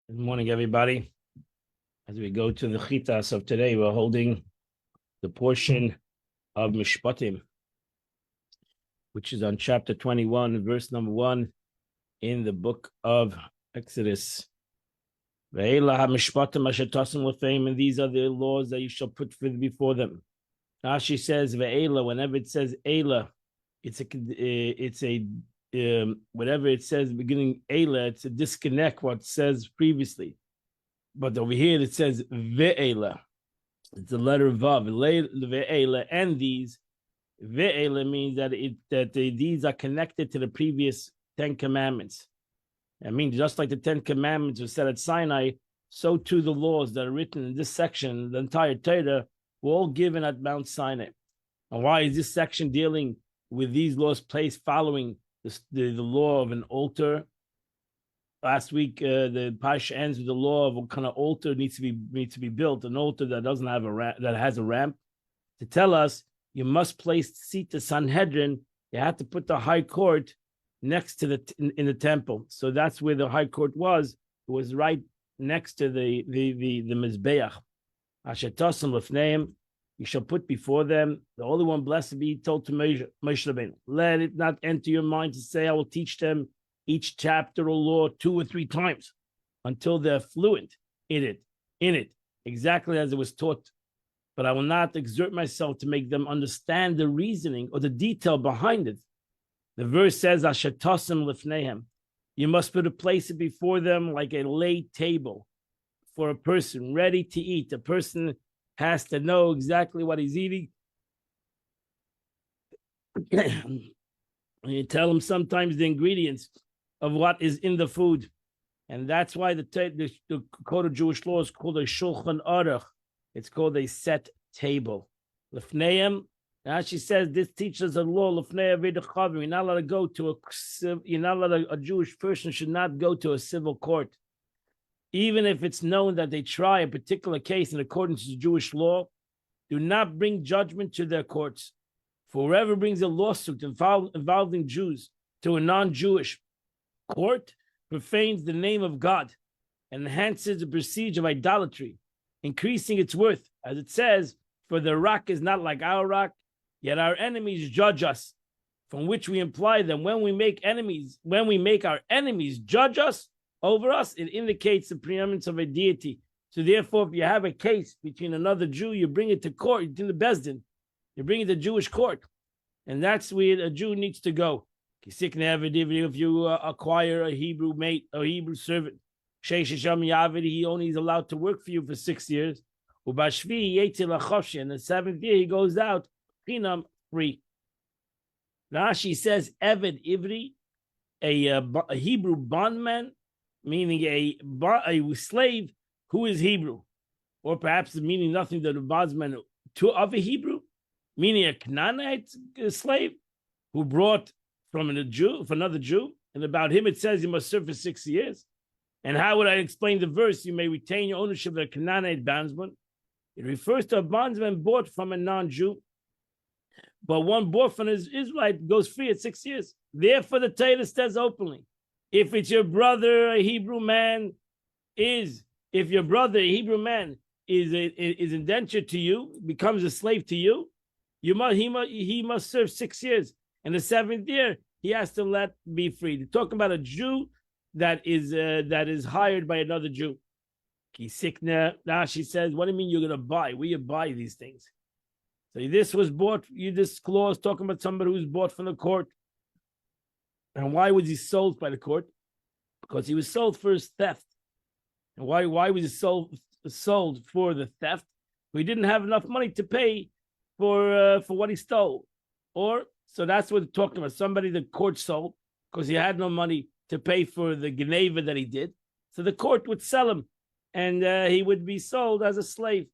Good morning, everybody. As we go to the Chitas of today, we're holding the portion of Mishpatim, which is on chapter 21, verse number 1 in the book of Exodus. And these are the laws that you shall put before them. Rashi says, whenever it says Eila, whatever it says beginning Eila, it's a disconnect what it says previously. But over here it says ve'ela. It's the letter vav. Ve'ela, and these. Ve'ela means that these are connected to the previous 10 commandments. I mean, just like the 10 commandments were said at Sinai, so too the laws that are written in this section, the entire Torah, were all given at Mount Sinai. And why is this section dealing with these laws placed following the law of an altar? Last week, the parsha ends with the law of what kind of altar needs to be built. An altar that doesn't have that has a ramp. To tell us, you must place the seat to Sanhedrin. You have to put the high court next to in the temple. So that's where the high court was. It was right next to the mizbeach. Asher tosam lefneim, you shall put before them. The Holy One, blessed be, told to Moshe Rabbeinu, let it not enter your mind to say, I will teach them each chapter or law 2 or 3 times until they're fluent in it, exactly as it was taught. But I will not exert myself to make them understand the reasoning or the detail behind it. The verse says, Asher tosam lefnehem, you must put a place before them like a laid table for a person ready to eat. A person has to know exactly what he's eating. You tell him sometimes the ingredients of what is in the food. And that's why the code of Jewish law is called a Shulchan Aruch. It's called a set table. Lefneim, now she says this teaches a law, Lefneim v'dechavim. You're not allowed to go to a Jewish person should not go to a civil court. Even if it's known that they try a particular case in accordance to Jewish law, do not bring judgment to their courts. For whoever brings a lawsuit involving Jews to a non-Jewish court profanes the name of God and enhances the prestige of idolatry, increasing its worth. As it says, for the rock is not like our rock, yet our enemies judge us, from which we imply that when we make our enemies judge us over us, it indicates the preeminence of a deity. So therefore, if you have a case between another Jew, you bring it to court, in the Bezdin, you bring it to Jewish court, and that's where a Jew needs to go. If you acquire a Hebrew mate, a Hebrew servant, he only is allowed to work for you for 6 years. In the 7th year, he goes out free. Rashi says, Eved Ivri, a Hebrew bondman, meaning a slave who is Hebrew, or perhaps meaning nothing to the bondman of a Hebrew, meaning a Canaanite slave who brought from another Jew, and about him it says he must serve for 6 years. And how would I explain the verse? You may retain your ownership of a Canaanite bondsman. It refers to a bondsman bought from a non-Jew, but one bought from an Israelite goes free at 6 years. Therefore, the Torah says openly, if your brother, a Hebrew man, is indentured to you, becomes a slave to you, he must serve 6 years. In the 7th year, he has to be free. They're talking about a Jew that is hired by another Jew. Now she says, what do you mean you're going to buy? Where you buy these things? So this was bought, this clause talking about somebody who's bought from the court. And why was he sold by the court? Because he was sold for his theft. And why was he sold for the theft? He didn't have enough money to pay for what he stole. So that's what they're talking about. Somebody the court sold because he had no money to pay for the geneva that he did. So the court would sell him, and he would be sold as a slave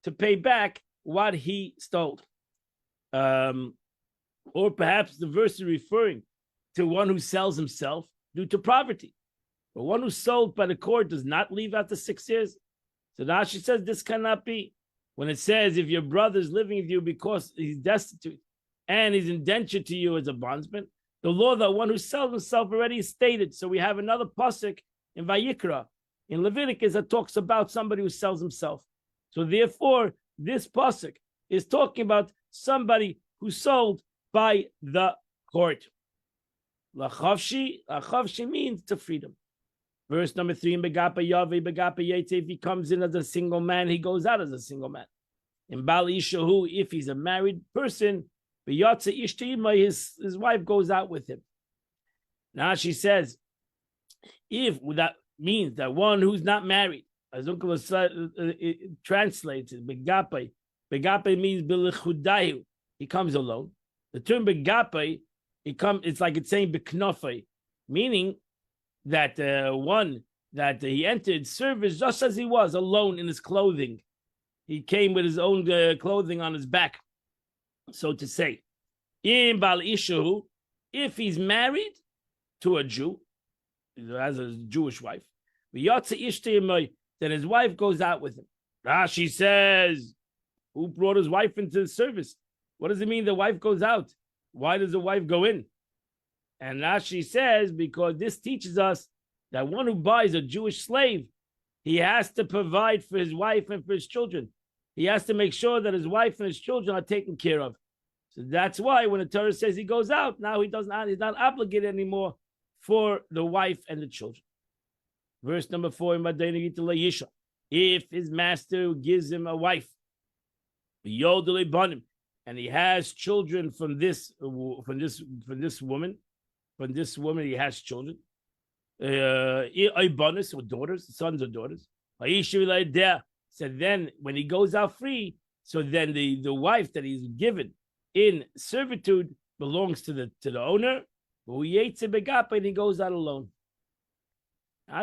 to pay back what he stole. Or perhaps the verse is referring to one who sells himself due to poverty. But one who's sold by the court does not leave after 6 years. So now she says this cannot be. When it says if your brother is living with you because he's destitute and he's indentured to you as a bondsman, the law that one who sells himself already is stated. So we have another pasuk in Vayikra in Leviticus that talks about somebody who sells himself. So therefore, this pasuk is talking about somebody who sold by the court. Lachavshi means to freedom. Verse number 3, in Begapa Yave, Begapa Yetze, if he comes in as a single man, he goes out as a single man. In Bali Ishahu, if he's a married person, B'yatze Ishtima, his wife goes out with him. Now she says, if that means that one who's not married, as Uncle translates it, Begape. Begape means B'lechudayu. He comes alone. The term Begape, it's like it's saying Beknofei, meaning that one that he entered service just as he was, alone in his clothing. He came with his own clothing on his back, so to say. In Bal Ishahu, if he's married to a Jew, as a Jewish wife, then his wife goes out with him. Rashi says, who brought his wife into the service? What does it mean the wife goes out? Why does the wife go in? And Rashi says, because this teaches us that one who buys a Jewish slave, he has to provide for his wife and for his children. He has to make sure that his wife and his children are taken care of. So that's why when the Torah says he goes out, now he's not obligated anymore for the wife and the children. Verse number 4 in Madayna Gitala Yisha. If his master gives him a wife, and he has children from this woman, he has children, or daughters, sons or daughters. So then when he goes out free, so then the wife that he's given in servitude belongs to the owner, and he goes out alone.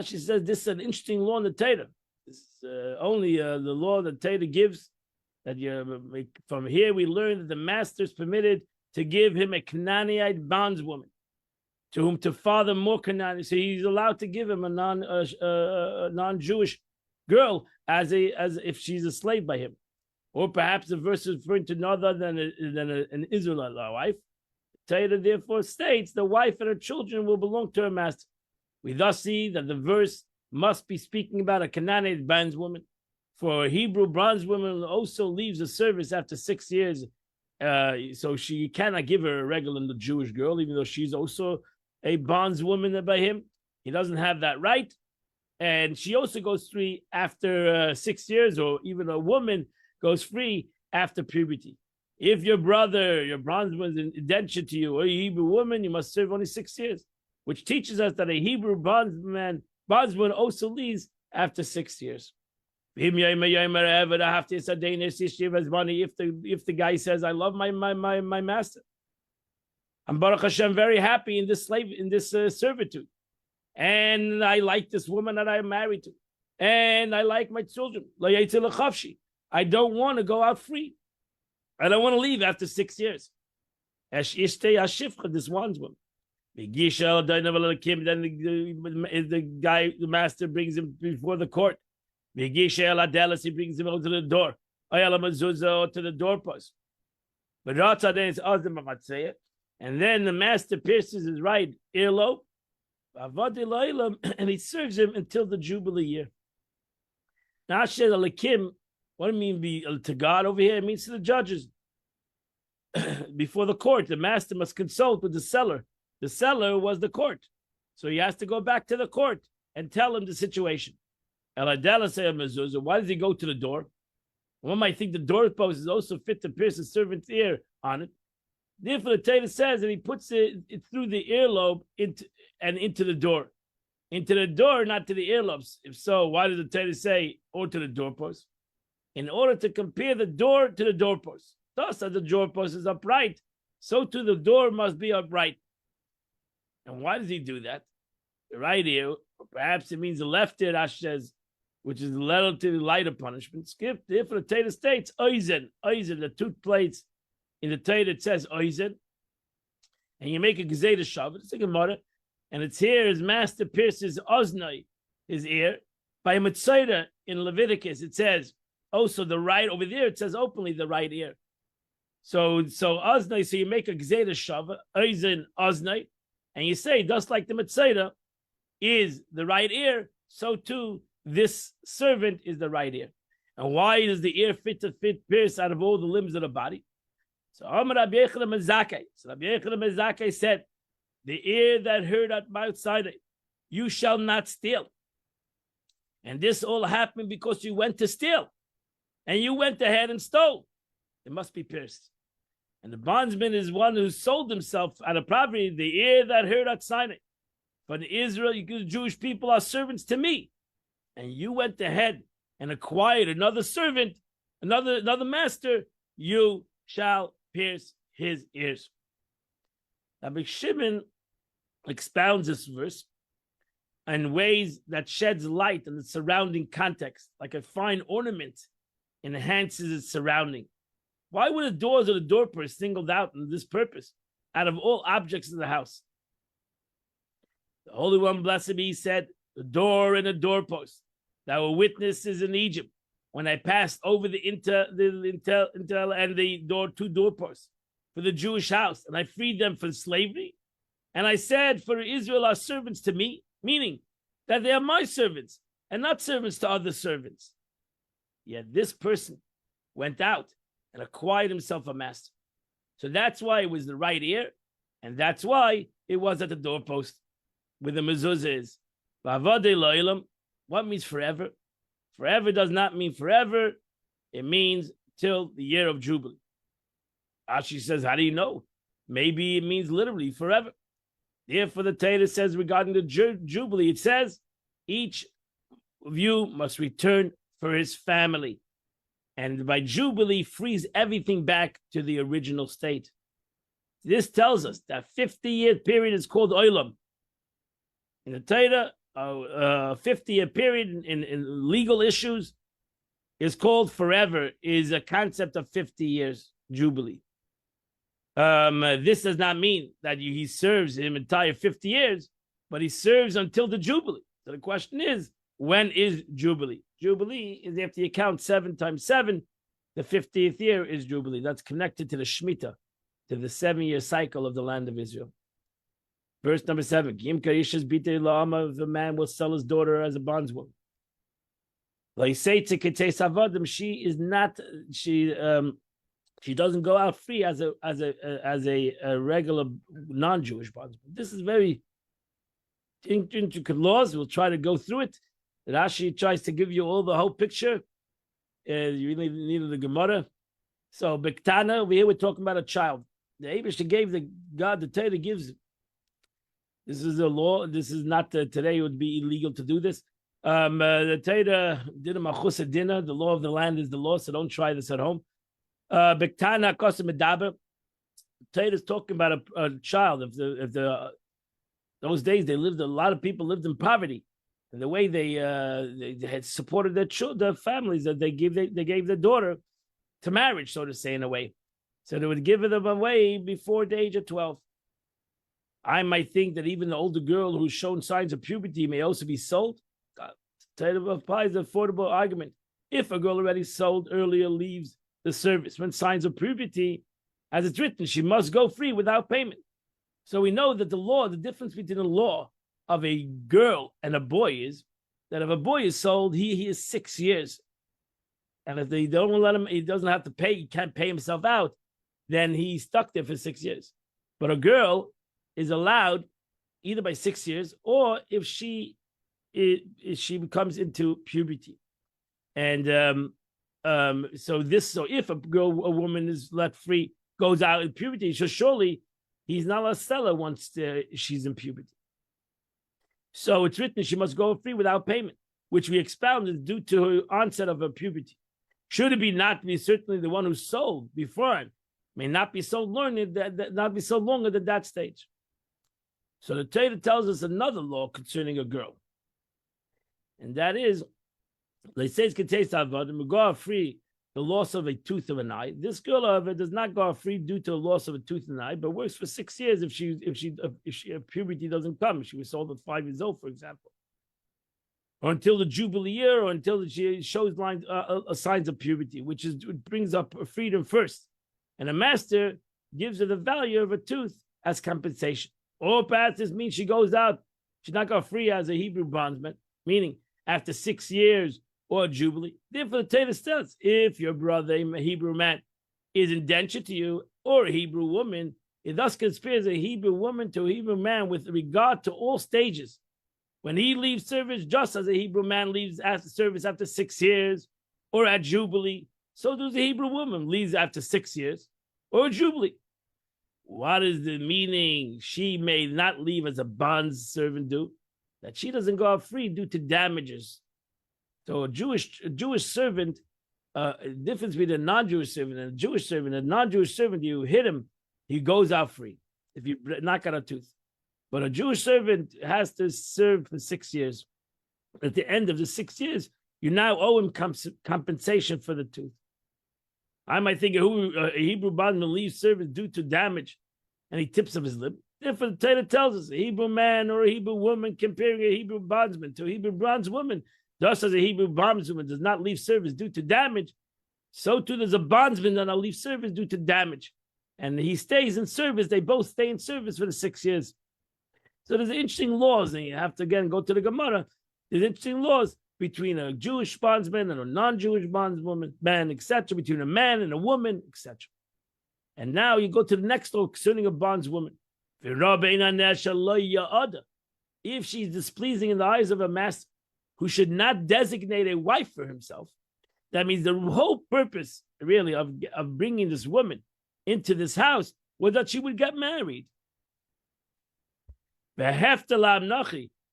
She says this is an interesting law in the Torah. This is only the law that Torah gives. That from here we learn that the master is permitted to give him a Canaanite bondswoman, to whom to father more Canaanite. So he's allowed to give him a non-Jewish girl as if she's a slave by him, or perhaps the verse is referring to none other than an Israelite wife. Torah therefore states the wife and her children will belong to her master. We thus see that the verse must be speaking about a Canaanite bondswoman. For a Hebrew bondswoman also leaves the service after 6 years, so she cannot give her a regular Jewish girl, even though she's also a bondswoman by him. He doesn't have that right. And she also goes free after 6 years, or even a woman goes free after puberty. If your bondsman is indentured to you, or a Hebrew woman, you must serve only 6 years, which teaches us that a Hebrew bondsman also leaves after 6 years. If the guy says, I love my master, I'm Baruch Hashem very happy in this servitude, and I like this woman that I'm married to, and I like my children. I don't want to go out free. I don't want to leave after 6 years. This one's one. Then the master brings him before the court. He brings him out to the door, to the doorpost. And then the master pierces his right earlobe, and he serves him until the Jubilee year. Now, what do you mean to God over here? It means to the judges. Before the court, the master must consult with the seller. The seller was the court. So he has to go back to the court and tell him the situation. Why does he go to the door? One might think the doorpost is also fit to pierce the servant's ear on it. Therefore, the Torah says that he puts it through the earlobe into the door. Into the door, not to the earlobes. If so, why does the Torah say, or to the doorpost? In order to compare the door to the doorpost. Thus, as the doorpost is upright, so too the door must be upright. And why does he do that? The right ear, or perhaps it means the left ear, Rashi says, which is the relatively lighter punishment. Skip. Therefore, the Torah states, oizen, the tooth plates. In the Torah, it says oizen. And you make a gezeda shavet, it's like a mother. And it's here, his master pierces oznai, his ear. By Mitzayda in Leviticus, it says, also the right, over there, it says openly the right ear. So oznai, so you make a gezeda shavet, oizen, oznai. And you say, just like the Mitzayda is the right ear, so too this servant is the right ear. And why does the ear fit pierce out of all the limbs of the body? So Rabbi Yochanan Mezakeh said, the ear that heard at Mount Sinai, you shall not steal. And this all happened because you went to steal. And you went ahead and stole. It must be pierced. And the bondsman is one who sold himself out of poverty, the ear that heard at Sinai. For the Israel, the Jewish people are servants to me. And you went ahead and acquired another servant, another master, you shall pierce his ears. Rabbi Shimon expounds this verse in ways that sheds light on the surrounding context, like a fine ornament enhances its surrounding. Why were the doors of the doorpost singled out in this purpose out of all objects in the house? The Holy One, blessed be, said, the door and the doorpost that were witnesses in Egypt when I passed over the intel and the two doorposts for the Jewish house, and I freed them from slavery. And I said, for Israel are servants to me, meaning that they are my servants and not servants to other servants. Yet this person went out and acquired himself a master. So that's why it was the right ear, and that's why it was at the doorpost where the mezuzah is. What means forever? Forever does not mean forever. It means till the year of Jubilee. Ashi says, how do you know? Maybe it means literally forever. Therefore, the Torah says regarding the Jubilee, it says, each of you must return for his family. And by Jubilee, frees everything back to the original state. This tells us that 50-year period is called Olam. In the Torah, 50-year period in legal issues is called forever, is a concept of 50 years, Jubilee. This does not mean that he serves him entire 50 years, but he serves until the Jubilee. So the question is, when is Jubilee? Jubilee is after you count 7 times 7, the 50th year is Jubilee. That's connected to the Shemitah, to the 7-year cycle of the land of Israel. Verse number 7, if a man will sell his daughter as a bondswoman. She doesn't go out free as a regular non-Jewish bondswoman. This is very intricate laws. We'll try to go through it. Rashi tries to give you all the whole picture. You really need the Gemara. So Bektana, we're talking about a child. The Eibishter gave the Torah gives. This is a law. This is not today. It would be illegal to do this. The Torah did a machus dinner. The law of the land is the law, so don't try this at home. Bektana kosim medaber. Torah is talking about a child. If those days a lot of people lived in poverty, and the way they had supported their families, that they gave their daughter to marriage, so to say, in a way. So they would give them away before the age of 12. I might think that even the older girl who's shown signs of puberty may also be sold. Torah applies the affordable argument. If a girl already sold earlier leaves the service when signs of puberty, as it's written, she must go free without payment. So we know that the difference between the law of a girl and a boy is that if a boy is sold, he is 6 years. And if they don't let him, he doesn't have to pay, he can't pay himself out, then he's stuck there for 6 years. But a girl is allowed either by 6 years or if she becomes into puberty. And so if a woman is let free, goes out in puberty, so surely he's not a seller once she's in puberty. So it's written she must go free without payment, which we expounded due to her onset of her puberty. Should it be not be certainly the one who sold before may not be so longer than that stage. So the Torah tells us another law concerning a girl, and that is, they say go free the loss of a tooth of an eye. This girl, however, does not go free due to the loss of a tooth and an eye, but works for 6 years if puberty doesn't come. If she was sold at 5 years old, for example, or until the Jubilee year, or until she shows signs of puberty, which brings up freedom first, and a master gives her the value of a tooth as compensation. Or perhaps this means she goes out, she's not got free as a Hebrew bondsman, meaning after 6 years or jubilee. Therefore, the Torah says, if your brother, a Hebrew man, is indentured to you, or a Hebrew woman, it thus compares a Hebrew woman to a Hebrew man with regard to all stages. When he leaves service, just as a Hebrew man leaves after service after 6 years or at Jubilee, so does a Hebrew woman leaves after 6 years or Jubilee. What is the meaning? She may not leave as a bond servant do, that she doesn't go out free due to damages. So a Jewish servant, difference between a non-Jewish servant and a Jewish servant. A non-Jewish servant, you hit him, he goes out free if you knock out a tooth. But a Jewish servant has to serve for 6 years. At the end of the 6 years, you now owe him compensation for the tooth. I might think a Hebrew bondman leaves service due to damage, and he tips of his lip. Therefore, the Torah tells us a Hebrew man or a Hebrew woman comparing a Hebrew bondsman to a Hebrew bondswoman, just as a Hebrew bondswoman does not leave service due to damage, so too does a bondsman not leave service due to damage. And he stays in service. They both stay in service for the 6 years. So there's interesting laws, and you have to again go to the Gemara. There's interesting laws between a Jewish bondsman and a non-Jewish bondswoman, man, etc., between a man and a woman, etc. And now you go to the next law concerning a bondswoman. If she's displeasing in the eyes of a master who should not designate a wife for himself, that means the whole purpose, really, of bringing this woman into this house was that she would get married.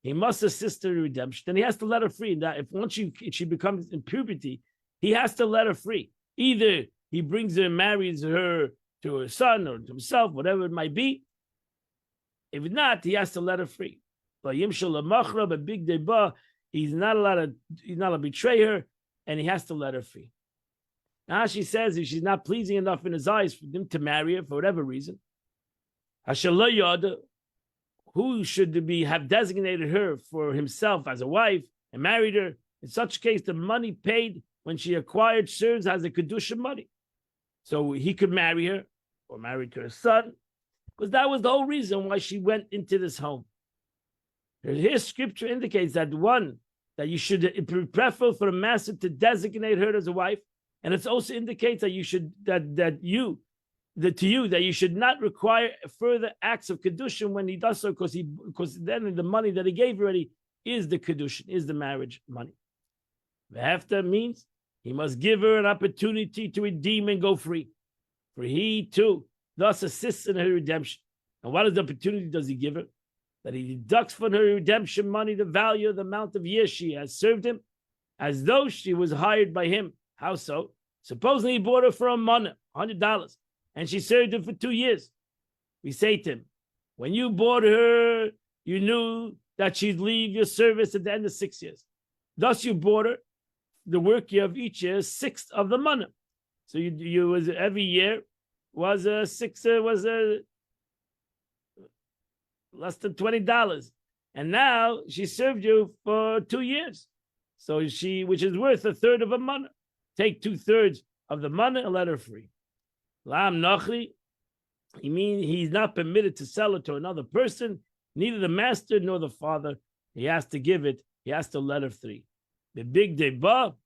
He must assist her in redemption. Then he has to let her free. That if once she becomes in puberty, he has to let her free. Either he brings her and marries her to her son or to himself, whatever it might be. If not, he has to let her free. But he's not allowed to betray her, and he has to let her free. Now she says if she's not pleasing enough in his eyes for him to marry her for whatever reason, who should have designated her for himself as a wife and married her? In such case, the money paid when she acquired serves as a kedusha money. So he could marry her or marry to her son, because that was the whole reason why she went into this home. Here, scripture indicates that you should be preferable for a master to designate her as a wife, and it also indicates that you should that you should not require further acts of kedushin when he does so, because then the money that he gave already is the kedushin, is the marriage money. V'hefta means he must give her an opportunity to redeem and go free, for he too thus assists in her redemption. And what is the opportunity does he give her? That he deducts from her redemption money the value of the amount of years she has served him, as though she was hired by him. How so? Supposing he bought her for a money, $100, and she served him for 2 years. We say to him, when you bought her, you knew that she'd leave your service at the end of 6 years. Thus you bought her the work year of each year, 1/6 of the money. So you was every year was less than $20, and now she served you for 2 years. So which is worth 1/3 of a money. Take 2/3 of the money and let her free. Lam Nachri, he means he's not permitted to sell it to another person, neither the master nor the father. He has to give it, he has to let her free. The big deba,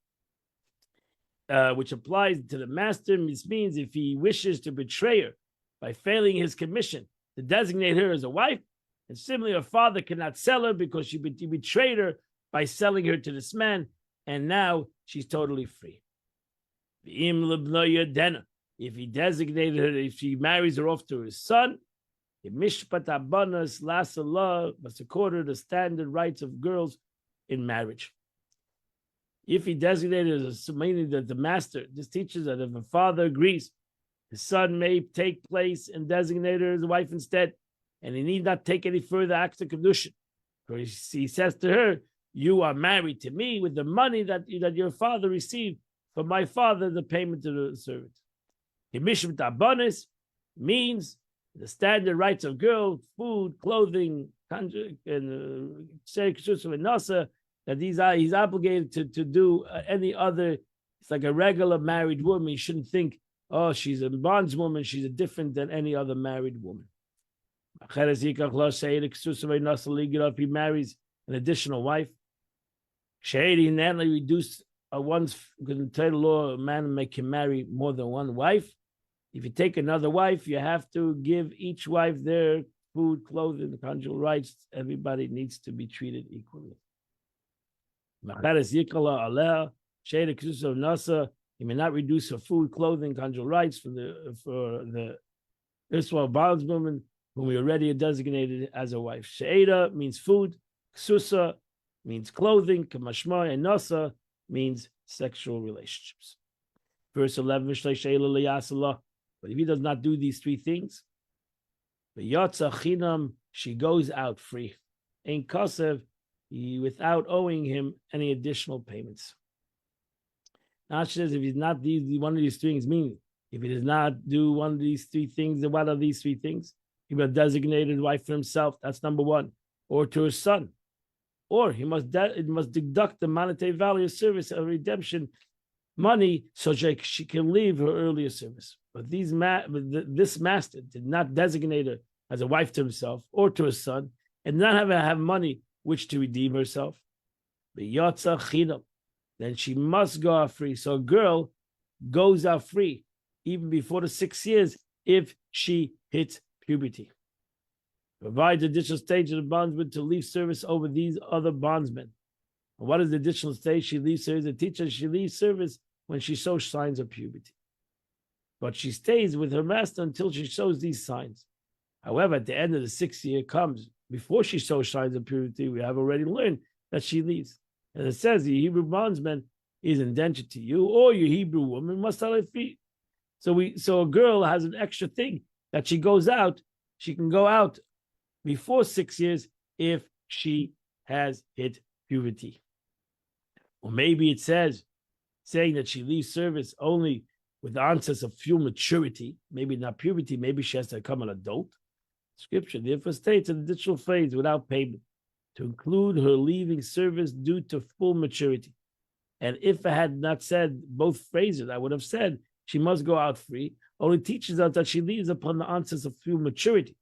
which applies to the master, means if he wishes to betray her by failing his commission to designate her as a wife, and similarly, her father cannot sell her because he betrayed her by selling her to this man, and now she's totally free. If he designated her, if he marries her off to his son, mishpat abanas lasalah must accord her the standard rights of girls in marriage. If he designated her as meaning that the master, this teaches that if a father agrees, his son may take place and designate her as a wife instead, and he need not take any further acts of kedushin. He says to her, "You are married to me with the money that your father received from my father, the payment to the servant." Mishpat abanas means the standard rights of girls, food, clothing, and that he's obligated to do any other. It's like a regular married woman. You shouldn't think, oh, she's a bondswoman, she's different than any other married woman. If he marries an additional wife, Shady and reduce one's, because in Torah law, a man can marry more than one wife. If you take another wife, you have to give each wife their food, clothing, conjugal rights. Everybody needs to be treated equally. He may not reduce her food, clothing, conjugal rights for the Israel bondswoman whom we already designated as a wife. She'eda means food. Ksusa means clothing. Kamashma and Nasa means sexual relationships. Verse 11, but if he does not do these three things, she goes out free. Ein kasev, without owing him any additional payments. Now she says, if he's not one of these things, meaning if he does not do one of these three things, then what are these three things? He will designate a wife for himself. That's number one, or to his son, or he must deduct the monetary value of service or redemption money so she can leave her earlier service. But this master did not designate her as a wife to himself or to his son, and not have money which to redeem herself. Then she must go out free. So a girl goes out free even before the 6 years if she hits puberty. Provides additional stage of the bondsman to leave service over these other bondsmen. And what is the additional stage? She leaves service. The teacher, she leaves service when she shows signs of puberty. But she stays with her master until she shows these signs. However, at the end of the 6th year comes, before she shows signs of puberty, we have already learned that she leaves. And it says the Hebrew bondsman is indentured to you, or your Hebrew woman must have free. So a girl has an extra thing that she goes out. She can go out before 6 years if she has hit puberty. Or maybe it says, saying that she leaves service only with the onset of full maturity, maybe not puberty, maybe she has to become an adult. Scripture therefore states an additional phrase without payment to include her leaving service due to full maturity. And if I had not said both phrases, I would have said she must go out free. Only teaches us that she leaves upon the onset of full maturity,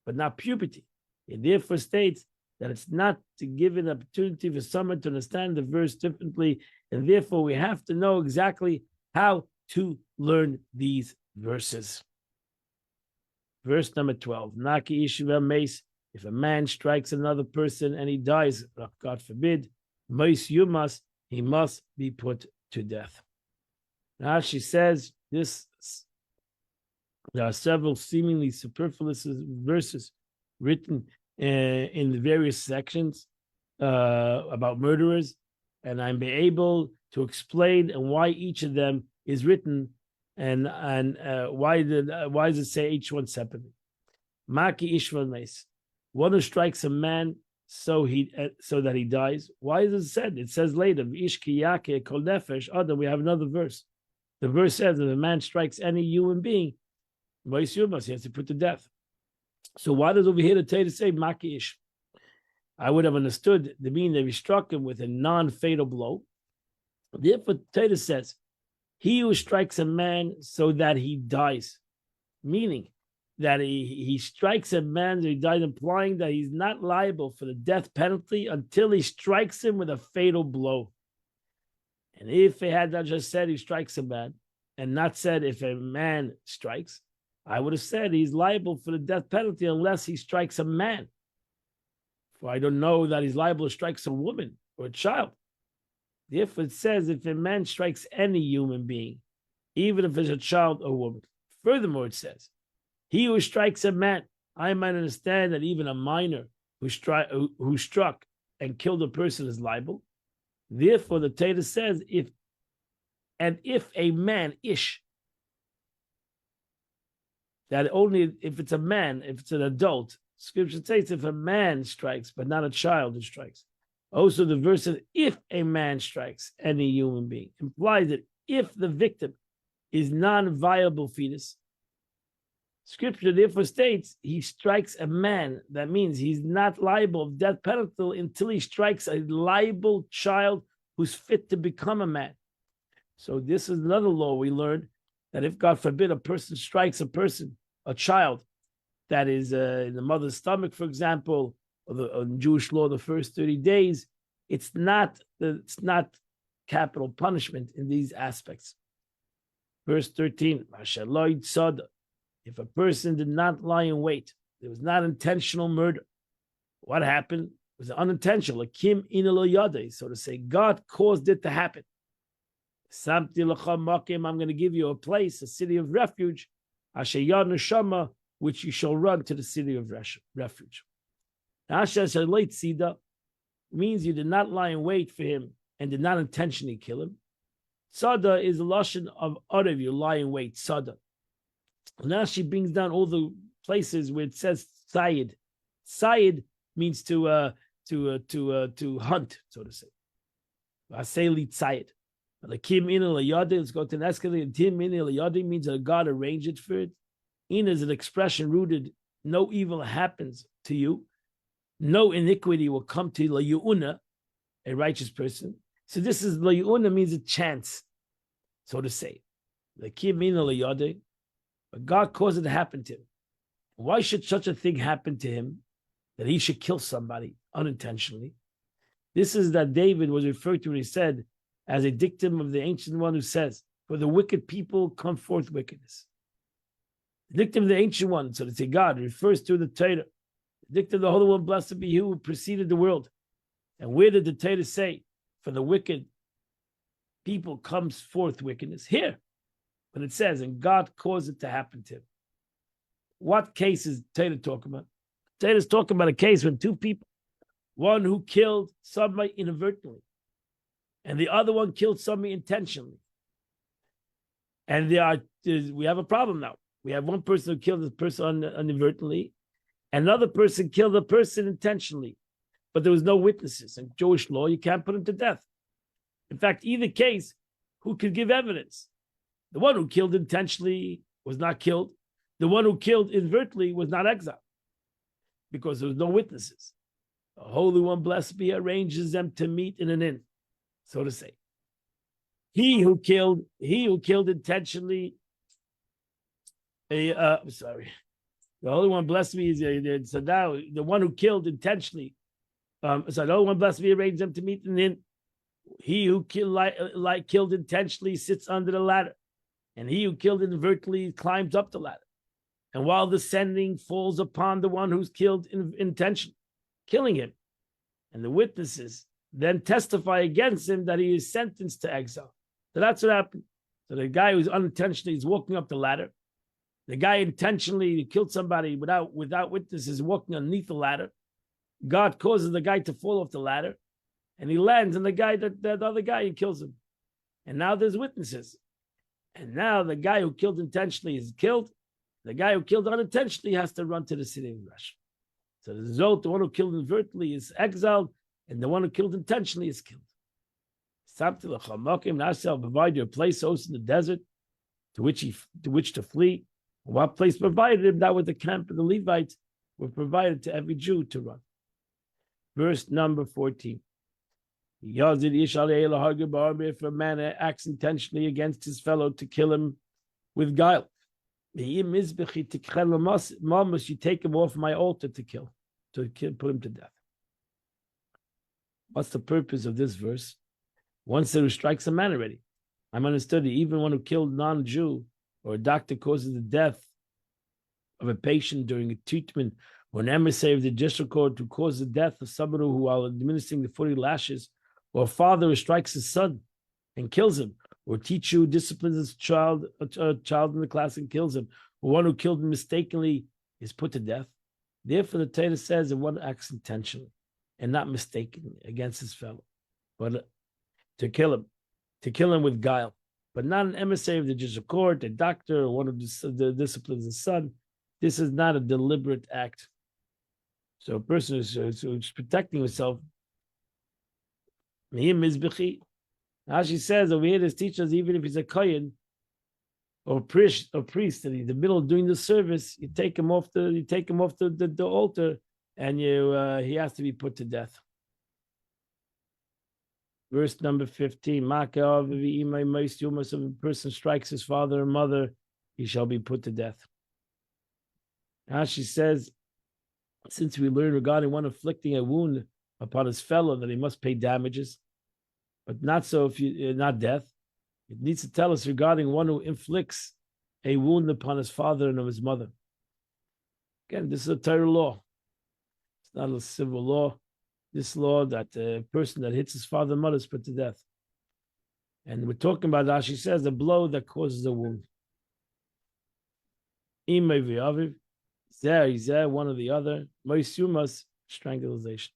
but not puberty. It therefore states that it's not to give an opportunity for someone to understand the verse differently, and therefore we have to know exactly how to learn these verses. Verse number 12, Naki Ishiva Mace, if a man strikes another person and he dies, God forbid, Mace Yumas, he must be put to death. Now she says this, there are several seemingly superfluous verses written in the various sections about murderers, and I'm able to explain and why each of them is written and why does it say each one separately. Maki Ishval Meis, one who strikes a man so that he dies. Why is it said? It says later, Ishki Yake Kol Nefesh Adam. We have another verse. The verse says that if a man strikes any human being, he has to put to death. So why does over here the Torah say Maki Ish? I would have understood the meaning that he struck him with a non-fatal blow. Therefore, Torah says, he who strikes a man so that he dies, meaning that he strikes a man so he dies, implying that he's not liable for the death penalty until he strikes him with a fatal blow. And if he had not just said he strikes a man, and not said if a man strikes, I would have said he's liable for the death penalty unless he strikes a man. For I don't know that he's liable to strike a woman or a child. Therefore, it says if a man strikes any human being, even if it's a child or woman. Furthermore, it says, he who strikes a man, I might understand that even a minor who struck and killed a person is liable. Therefore, the Torah says, if a man ish, that only if it's a man, if it's an adult, Scripture says if a man strikes, but not a child who strikes. Also, the verse says, if a man strikes any human being, implies that if the victim is non-viable fetus, Scripture therefore states he strikes a man. That means he's not liable of death penalty until he strikes a liable child who's fit to become a man. So this is another law we learned, that if, God forbid, a person strikes a child that is in the mother's stomach, for example, or in Jewish law, the first 30 days, It's not capital punishment in these aspects. Verse 13, if a person did not lie in wait, it was not intentional murder. What happened? It was unintentional. So to say, God caused it to happen. I'm going to give you a place, a city of refuge, which you shall run to the city of refuge. Means you did not lie in wait for him and did not intentionally kill him. Sada is a lashon of Arav, you lie in wait, Sada. Now she brings down all the places where it says Sayid. Sayid means to hunt, so to say. Vaseli Sayid. Lakim in Layade, let's go to the next category. Tim in Layade means that God arranged it for it. In is an expression rooted, no evil happens to you. No iniquity will come to Layuna, a righteous person. So this is Layuna means a chance, so to say. Lakim in Layade. But God caused it to happen to him. Why should such a thing happen to him that he should kill somebody unintentionally? This is that David was referred to when he said, as a dictum of the ancient one who says, for the wicked people come forth wickedness. The dictum of the ancient one, so to say, God refers to the Torah. The dictum of the Holy One, blessed be he who preceded the world. And where did the Torah say, for the wicked people comes forth wickedness? Here. But it says, and God caused it to happen to him. What case is Torah talking about? Torah is talking about a case when two people, one who killed somebody inadvertently, and the other one killed somebody intentionally. And we have a problem now. We have one person who killed the person inadvertently, another person killed the person intentionally, but there was no witnesses. In Jewish law, you can't put him to death. In fact, either case, who could give evidence? The one who killed intentionally was not killed. The one who killed inadvertently was not exiled because there was no witnesses. The Holy One, blessed be, arranges them to meet in an inn, so to say. He who killed intentionally. The Holy One, blessed be, is so now the one who killed intentionally. So the Holy One, blessed be, arranges them to meet in an inn. He who killed intentionally sits under the ladder. And he who killed inadvertently climbs up the ladder. And while descending, falls upon the one who's killed intentionally, killing him. And the witnesses then testify against him that he is sentenced to exile. So that's what happened. So the guy who's unintentionally is walking up the ladder. The guy intentionally killed somebody without witnesses walking underneath the ladder. God causes the guy to fall off the ladder. And he lands on the other guy, he kills him. And now there's witnesses. And now the guy who killed intentionally is killed. The guy who killed unintentionally has to run to the city of Russia. So the result, the one who killed inadvertently is exiled, and the one who killed intentionally is killed. Now provide you a place also in the desert to which to flee. And what place provided him? That was the camp of the Levites were provided to every Jew to run. Verse number 14. If a man acts intentionally against his fellow to kill him with guile, you take him off my altar to kill, put him to death. What's the purpose of this verse? Once who strikes a man already. I'm understood that even one who killed non-Jew or a doctor causes the death of a patient during a treatment, or an emissary of the district court who causes the death of somebody who, while administering the 40 lashes, or a father who strikes his son and kills him, or a teacher who disciplines his child in the class and kills him, or one who killed him mistakenly is put to death. Therefore, the Torah says that one acts intentionally and not mistakenly against his fellow, but to kill him with guile, but not an emissary of the judicial court, a doctor, or one who disciplines his son. This is not a deliberate act. So a person who's protecting himself. Now she says over here, this teaches even if he's a kohen or priest, and he's in the middle of doing the service, you take him off the altar, and he has to be put to death. Verse number 15. If a person strikes his father or mother, he shall be put to death. Now she says, since we learn regarding one inflicting a wound upon his fellow that he must pay damages, but not so if you not death. It needs to tell us regarding one who inflicts a wound upon his father and of his mother. Again, this is a Torah law. It's not a civil law. This law that a person that hits his father and mother is put to death. And we're talking about, Rashi says, a blow that causes a wound. One or the other. Strangulation.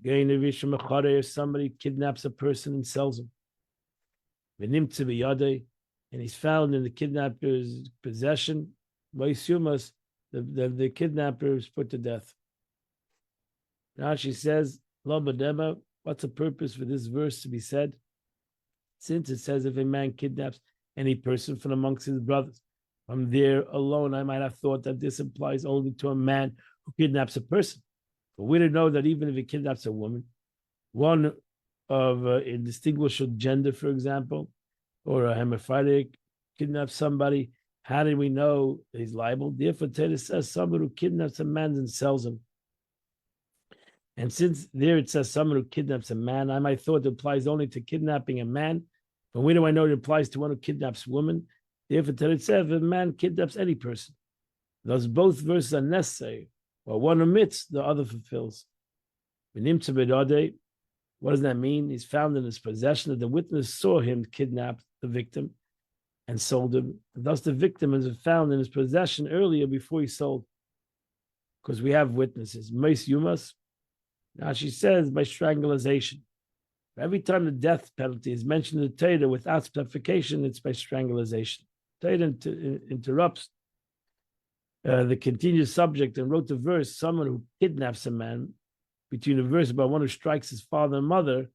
If somebody kidnaps a person and sells him, and he's found in the kidnapper's possession, the kidnapper is put to death. Rashi says, what's the purpose for this verse to be said? Since it says if a man kidnaps any person from amongst his brothers, from there alone, I might have thought that this applies only to a man who kidnaps a person. But we don't know that even if he kidnaps a woman, one of a indistinguishable gender, for example, or a hermaphroditic kidnaps somebody, how do we know he's liable? Therefore, Torah says someone who kidnaps a man and sells him. And since there it says someone who kidnaps a man, I might thought it applies only to kidnapping a man. But when do I know it applies to one who kidnaps a woman? Therefore, Torah says if a man kidnaps any person, thus both verses are necessary. While one omits, the other fulfills. What does that mean? He's found in his possession that the witness saw him kidnap the victim and sold him. Thus the victim is found in his possession earlier before he sold. Because we have witnesses. Meis Yumas. Now she says by strangulation. Every time the death penalty is mentioned in the Torah without specification, it's by strangulation. Torah interrupts the continuous subject and wrote the verse, someone who kidnaps a man, between the verse about one who strikes his father and mother,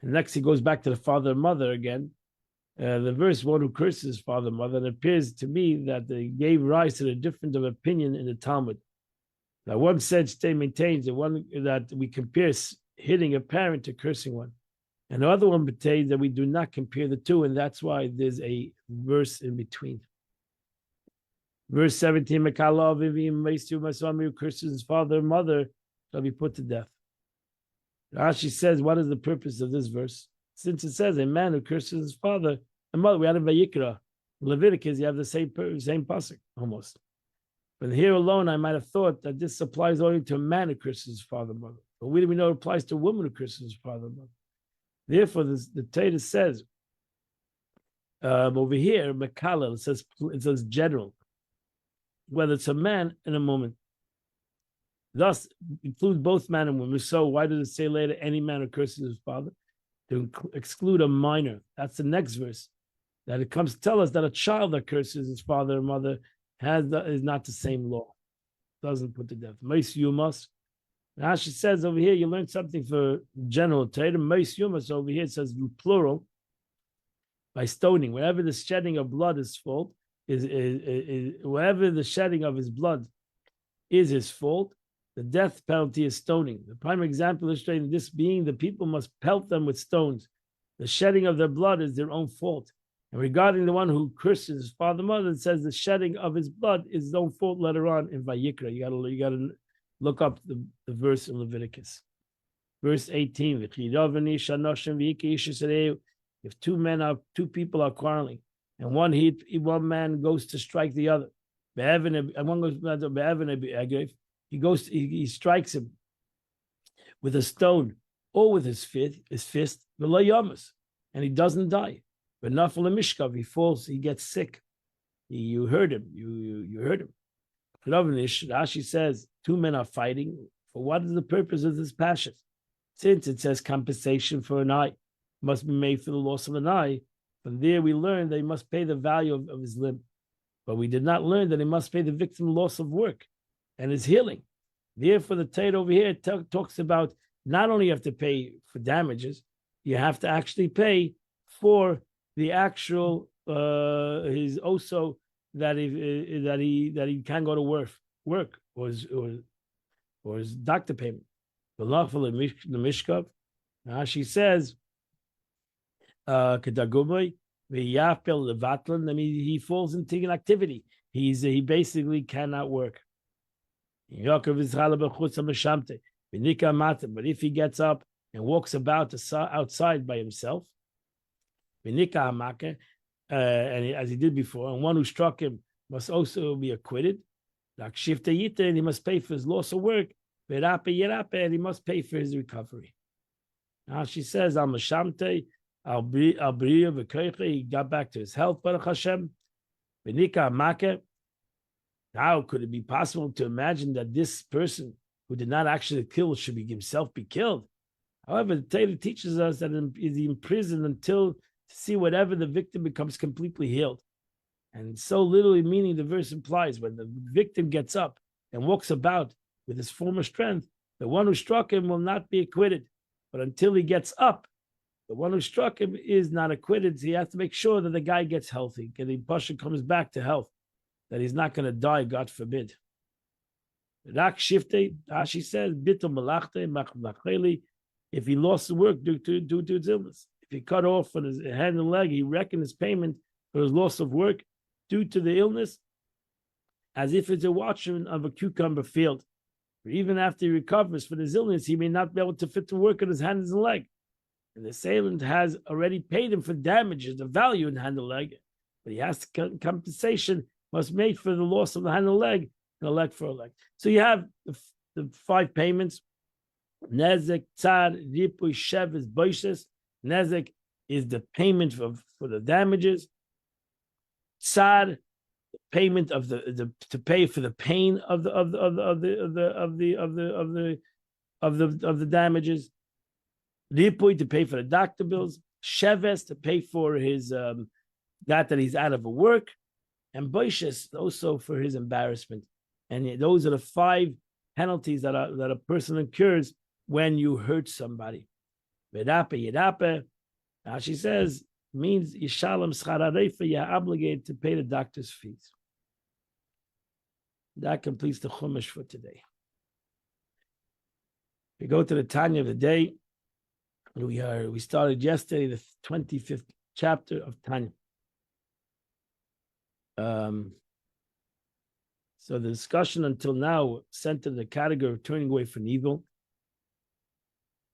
and next he goes back to the father and mother again. The verse, one who curses his father and mother, and it appears to me that they gave rise to the difference of opinion in the Talmud. Now, one said, maintains that we compare hitting a parent to cursing one. And the other one maintains that we do not compare the two, and that's why there's a verse in between. Verse 17, who curses his father and mother shall be put to death. Rashi says, what is the purpose of this verse? Since it says a man who curses his father and mother, we had in Vayikra. In Leviticus, you have the same pasuk almost. But here alone, I might have thought that this applies only to a man who curses his father and mother. But we know it applies to a woman who curses his father and mother. Therefore, the Torah says over here, Mekalel, it says general, whether it's a man and a woman. Thus, include both man and woman. So why does it say later, any man who curses his father? To exclude a minor. That's the next verse. That it comes to tell us that a child that curses his father and mother is not the same law. Doesn't put to death. Meis Yumas. Rashi says over here, you learn something for general Torah. Meis Yumas over here, it says plural, by stoning. Wherever the shedding of blood is fault, wherever the shedding of his blood is his fault, the death penalty is stoning. The prime example illustrating this being the people must pelt them with stones. The shedding of their blood is their own fault. And regarding the one who curses his father and mother, it says the shedding of his blood is his own fault later on in Vayikra. You gotta look up the verse in Leviticus. Verse 18. If two people are quarreling, and one man goes to strike the other, he strikes him with a stone or with his fist, and he doesn't die. But nafal mishkav, he falls, he gets sick. You heard him. You heard him. Rashi says two men are fighting. For what is the purpose of this passion? Since it says compensation for an eye must be made for the loss of an eye, from there we learn that he must pay the value of his limb. But we did not learn that he must pay the victim loss of work and his healing. Therefore, the Torah over here talks about not only you have to pay for damages, you have to actually pay for the actual his also that he can't go to work or his doctor payment. The lawful the mishkav. She says kedagumay v'yafel levatlan. I mean, he falls into an activity. He basically cannot work. But if he gets up and walks about outside by himself, and as he did before, and one who struck him must also be acquitted. Like Shifta Yita, and he must pay for his loss of work. And he must pay for his recovery. Now she says, Al Mashamte, Al Bria V'Koiche, he got back to his health, Baruch Hashem. V'nika Make. How could it be possible to imagine that this person who did not actually kill should himself be killed? However, the Torah teaches us that is he imprisoned until to see whatever the victim becomes completely healed. And so literally meaning the verse implies when the victim gets up and walks about with his former strength, the one who struck him will not be acquitted. But until he gets up, the one who struck him is not acquitted. So he has to make sure that the guy gets healthy, and the pasha comes back to health, that he's not going to die, God forbid. Rak shifte, Rashi says, bitul malachte machmacheli. If he lost the work due to his illness, if he cut off on his hand and leg, he reckoned his payment for his loss of work due to the illness as if it's a watchman of a cucumber field. For even after he recovers from his illness, he may not be able to fit to work on his hands and leg. And the assailant has already paid him for damages, the value in hand and leg, but he has to compensation must make for the loss of the hand and leg for a leg. So you have the 5 payments. Nezek, Tzar, Ripui, Sheves, Boishes. Nezek is the payment for the damages. Tzar, the payment of the to pay for the pain of the damages. Ripui, to pay for the doctor bills. Sheves, to pay for his that he's out of work, and Boishes also for his embarrassment. And those are the 5 penalties that a person incurs when you hurt somebody. Vedape, now she says, means Yishalem Schararefa, you're obligated to pay the doctor's fees. That completes the Chumash for today. We go to the Tanya of the day. We started yesterday the 25th chapter of Tanya. So the discussion until now centered the category of turning away from evil.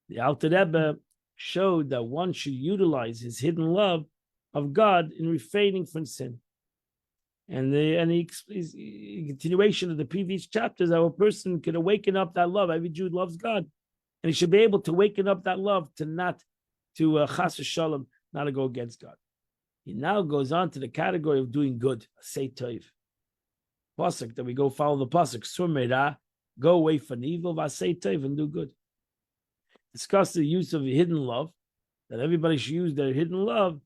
The Alter Rebbe showed that one should utilize his hidden love of God in refraining from sin. And the continuation of the previous chapters, how a person can awaken up that love. Every Jew loves God, and he should be able to awaken up that love to chas v'shalom, not to go against God. He now goes on to the category of doing good, say toiv. Pasuk that we go follow the pasuk. Surmeira, go away from evil, say toiv, and do good. Discuss the use of hidden love, that everybody should use their hidden love,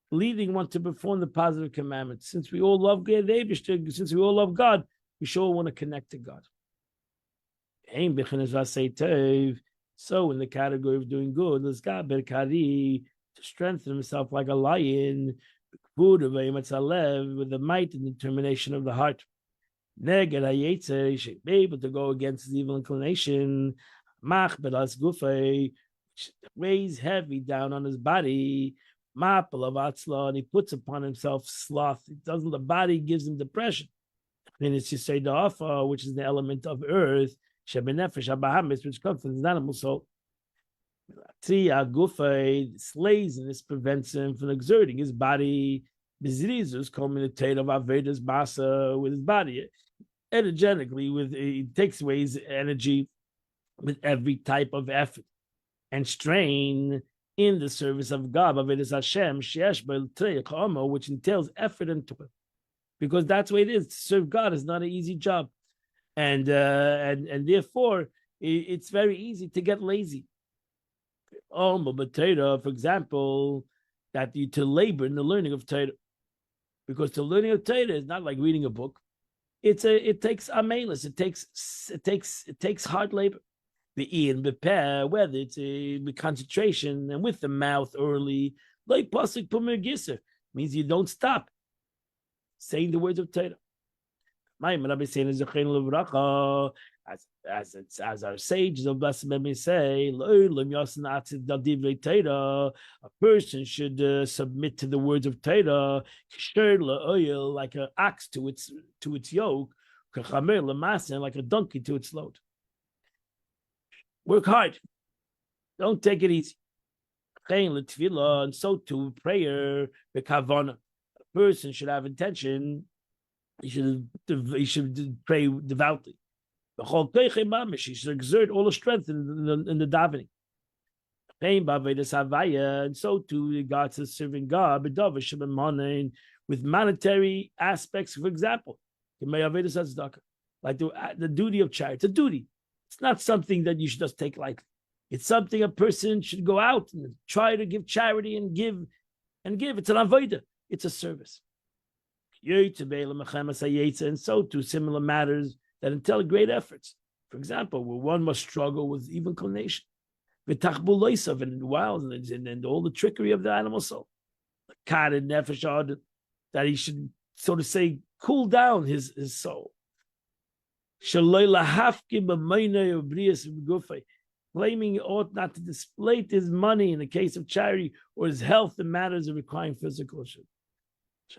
leading one to perform the positive commandments. Since we all love God, since we all love God, we should all want to connect to God. So in the category of doing good, let's God to strengthen himself like a lion, with the might and determination of the heart. He should be able to go against his evil inclination. Which weighs heavy down on his body. And he puts upon himself sloth. The body gives him depression. Then it's just say the Afa, which is the element of earth, which comes from his animal soul. This laziness prevents him from exerting his body. Bizrizus communicated of Avedas Basa with his body. Energetically, it takes away his energy with every type of effort and strain in the service of God, Avedas Hashem, which entails effort and toil. Because that's what it is. To serve God is not an easy job. And therefore, it's very easy to get lazy. For example, that you to labor in the learning of Torah. Because the learning of Torah is not like reading a book. It takes amelis. It takes hard labor. The Ian prepare, whether it's with concentration and with the mouth early, like pasuk pumer giser, means you don't stop saying the words of Torah. As our sages of blessed memory say, a person should submit to the words of Torah, like an ox to its yoke, like a donkey to its load. Work hard. Don't take it easy. And so too, prayer, the kavana. A person should have intention. He should pray devoutly. He should exert all the strength in the davening. And so too, God is serving God, with monetary aspects. For example, like the duty of charity. It's a duty. It's not something that you should just take lightly. It's something a person should go out and try to give charity and give. It's an avodah. It's a service. And so too, similar matters that entail great efforts. For example, where one must struggle with evil inclination, and wild and all the trickery of the animal soul. That he should, so to say, cool down his soul. Claiming he ought not to display his money in the case of charity or his health in matters of requiring physical shit. It's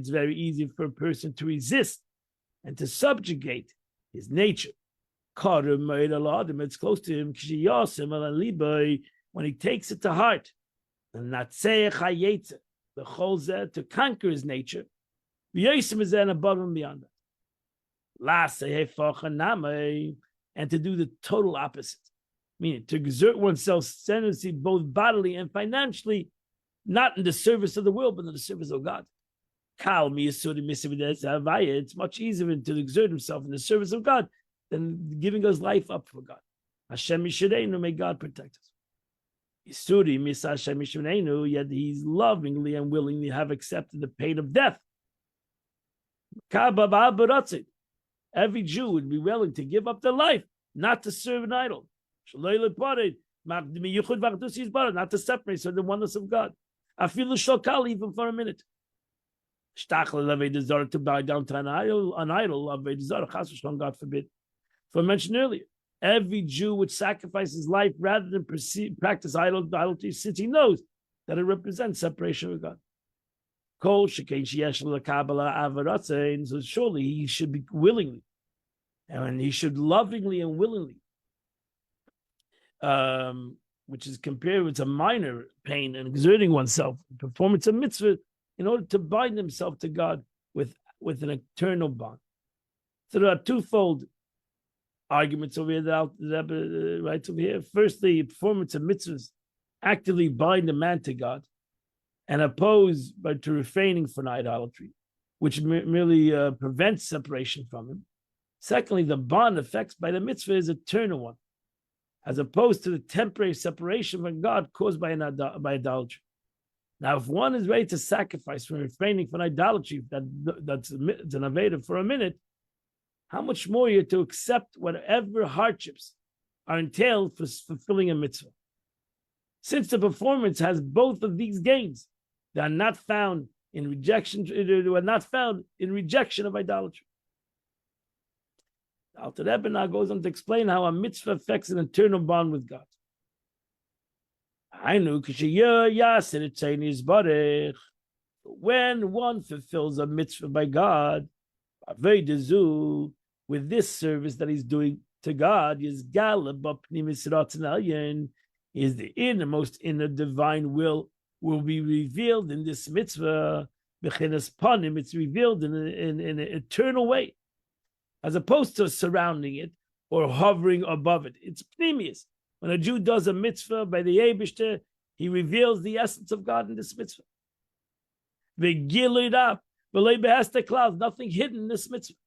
very easy for a person to resist and to subjugate his nature. It's close to him when he takes it to heart. And to conquer his nature. And above and beyond that. And to do the total opposite, meaning to exert oneself strenuously, both bodily and financially, not in the service of the world, but in the service of God. It's much easier to exert himself in the service of God than giving his life up for God. Hashem Yishreinu, may God protect us. Yet he's lovingly and willingly have accepted the pain of death. Every Jew would be willing to give up their life, not to serve an idol. Not to separate from the oneness of God. Even for a minute. To bow down to an idol, God forbid. For mentioned earlier, every Jew would sacrifice his life rather than practice idolatry, since he knows that it represents separation with God. So surely he should be willingly, and he should lovingly and willingly, which is compared with a minor pain and exerting oneself, performance of mitzvah, in order to bind himself to God with an eternal bond. So there are twofold arguments over here that writes over here. Firstly, performance of mitzvahs actively bind a man to God, and oppose to refraining from idolatry, which merely prevents separation from him. Secondly, the bond affects by the mitzvah is eternal one, as opposed to the temporary separation from God caused by idolatry. Now, if one is ready to sacrifice from refraining from idolatry, that's an avodah for a minute, how much more you're to accept whatever hardships are entailed for fulfilling a mitzvah. Since the performance has both of these gains, they are not found in rejection. They are not found in rejection of idolatry. Alter Rebbe now goes on to explain how a mitzvah affects an eternal bond with God. When one fulfills a mitzvah by God, with this service that he's doing to God, is the innermost inner divine will be revealed in this mitzvah. It's revealed in an eternal way, as opposed to surrounding it or hovering above it. It's pnimius. When a Jew does a mitzvah by the Eibishter, he reveals the essence of God in this mitzvah. It up, nothing hidden in this mitzvah.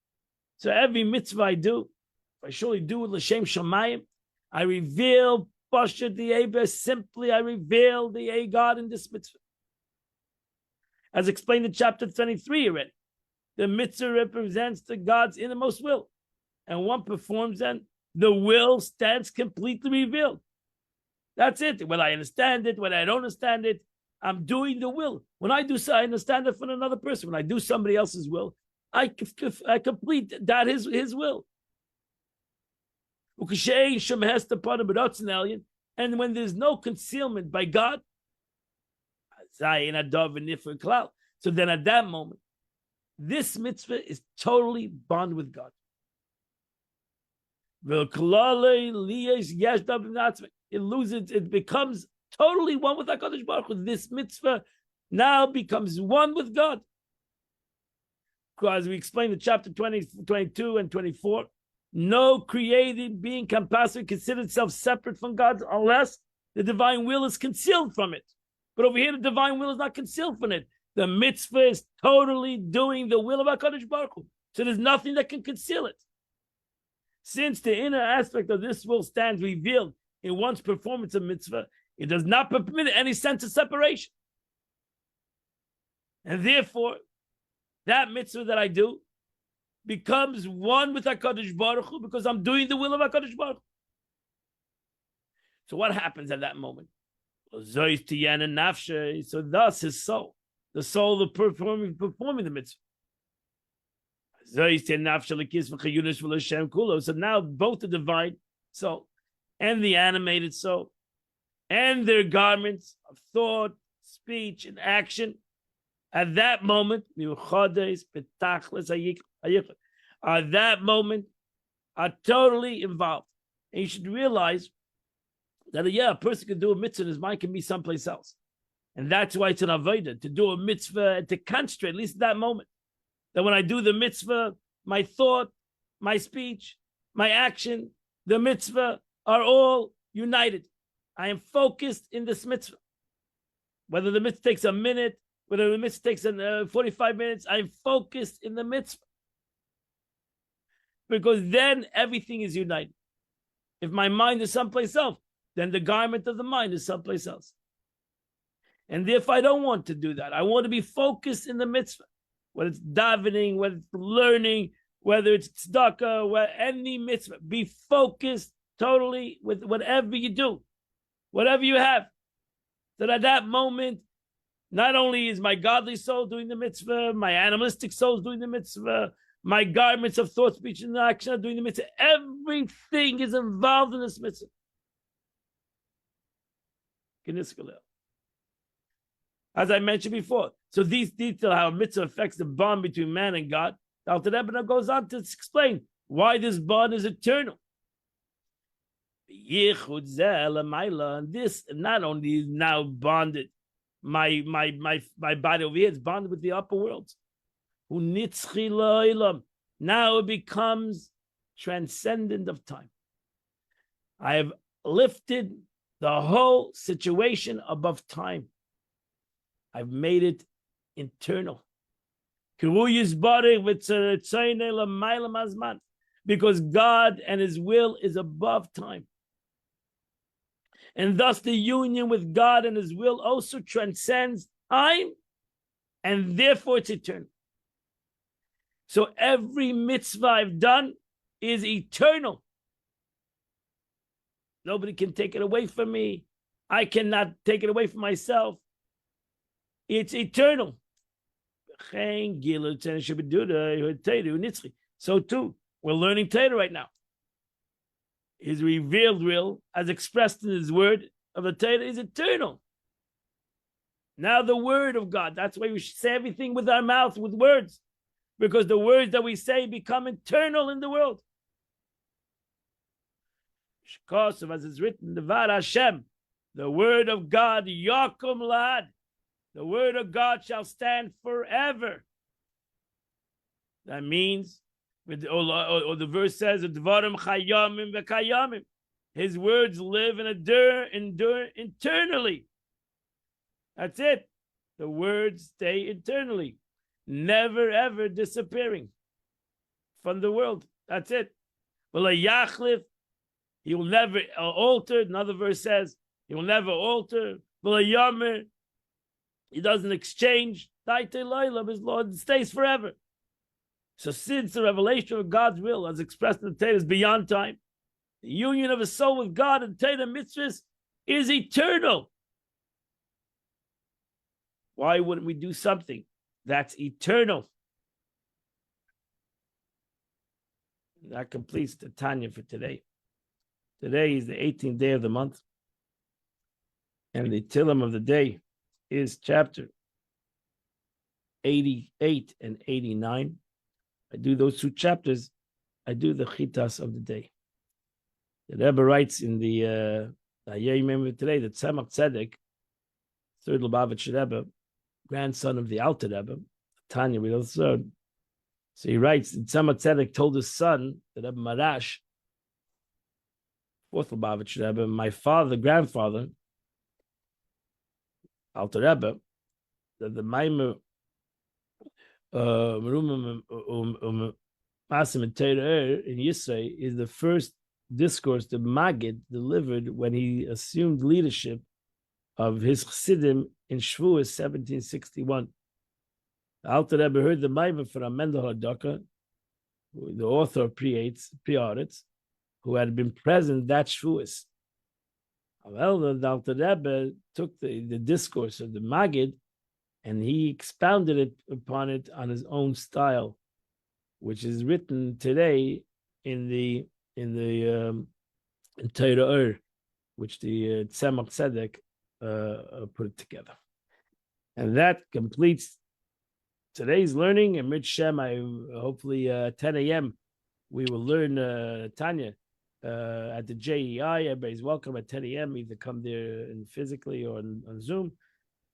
So every mitzvah I do, I surely do it l'shem shamayim. I reveal Pasha the Eber, simply I reveal the A God in this mitzvah. As explained in chapter 23 already, the mitzvah represents the God's innermost will. And one performs then, the will stands completely revealed. That's it. Whether I understand it, whether I don't understand it, I'm doing the will. When I do so, I understand it from another person. When I do somebody else's will, I complete that his will. And when there's no concealment by God, so then at that moment, this mitzvah is totally bound with God. It loses, it becomes totally one with HaKadosh Baruch Hu. This mitzvah now becomes one with God. Because we explained in chapter 20, 22 and 24, no created being can possibly consider itself separate from God unless the divine will is concealed from it. But over here, the divine will is not concealed from it. The mitzvah is totally doing the will of HaKadosh Baruch Hu. So there's nothing that can conceal it. Since the inner aspect of this will stands revealed in one's performance of mitzvah, it does not permit any sense of separation. And therefore, that mitzvah that I do becomes one with HaKadosh Baruch Hu because I'm doing the will of HaKadosh Baruch Hu. So what happens at that moment? So thus his soul, the soul of performing the mitzvah. So now both the divine soul and the animated soul and their garments of thought, speech, and action at that moment, are totally involved. And you should realize that, a person can do a mitzvah and his mind can be someplace else. And that's why it's an avodah, to do a mitzvah and to concentrate, at least at that moment. That when I do the mitzvah, my thought, my speech, my action, the mitzvah are all united. I am focused in this mitzvah. Whether the mitzvah takes a minute, whether the mitzvah takes 45 minutes, I'm focused in the mitzvah. Because then everything is united. If my mind is someplace else, then the garment of the mind is someplace else. And therefore, I don't want to do that. I want to be focused in the mitzvah. Whether it's davening, whether it's learning, whether it's tzedakah, any mitzvah. Be focused totally with whatever you do, whatever you have. So at that moment, not only is my godly soul doing the mitzvah, my animalistic soul is doing the mitzvah, my garments of thought, speech, and action are doing the mitzvah. Everything is involved in this mitzvah. As I mentioned before, so these details how a mitzvah affects the bond between man and God. The Alter Rebbe goes on to explain why this bond is eternal. And this not only is now bonded, my body over here is bonded with the upper worlds. Now it becomes transcendent of time. I have lifted the whole situation above time. I've made it internal. Because God and His will is above time. And thus the union with God and His will also transcends time, and therefore it's eternal. So every mitzvah I've done is eternal. Nobody can take it away from me. I cannot take it away from myself. It's eternal. So too, we're learning Torah right now. His revealed will, as expressed in His word of the Torah, is eternal. Now the word of God, that's why we should say everything with our mouth, with words, because the words that we say become eternal in the world. As it's written, the word of God, Yakum Lad, the word of God shall stand forever. That means, or the verse says, Dvarim chayamim v'kayamim. His words live and endure eternally. That's it. The words stay eternally, never ever disappearing from the world. That's it. Yachlif, he will never alter. Another verse says, he will never alter. Yamer, he doesn't exchange. His Lord stays forever. So since the revelation of God's will, as expressed in the Torah, is beyond time, the union of a soul with God and Torah mitzvahs is eternal. Why wouldn't we do something that's eternal? That completes the Tanya for today. Today is the 18th day of the month. And the Tillim of the day is chapter 88 and 89. I do those two chapters. I do the chitas of the day. The Rebbe writes in the remember today that Tzemach Tzedek, third Lubavitch Rebbe, grandson of the Alter Rebbe, Tanya, we don't know. So he writes that Tzemach Tzedek told his son, the Rebbe Marash, fourth Lubavitch Rebbe, my father, grandfather, Alter Rebbe, that the Maimer Masim and Torah in Yisrael is the first discourse that Maggid delivered when he assumed leadership of his Chassidim in Shavuos 1761. The Alter Rebbe heard the Maimer from Mendel HaDaka, the author of Pre-Aretz, who had been present that Shavuos. Well, the Alter Rebbe took the discourse of the Maggid and he expounded upon it on his own style, which is written today in Torah, which the Tzemach Tzedek put together. And that completes today's learning. And Rich Shem, hopefully 10 a.m. we will learn Tanya at the JEI. Everybody's welcome at 10 a.m. Either come there physically or on Zoom.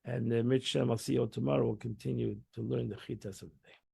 And Rich Shem, I'll see you all tomorrow. We'll continue to learn the Chitas of the day.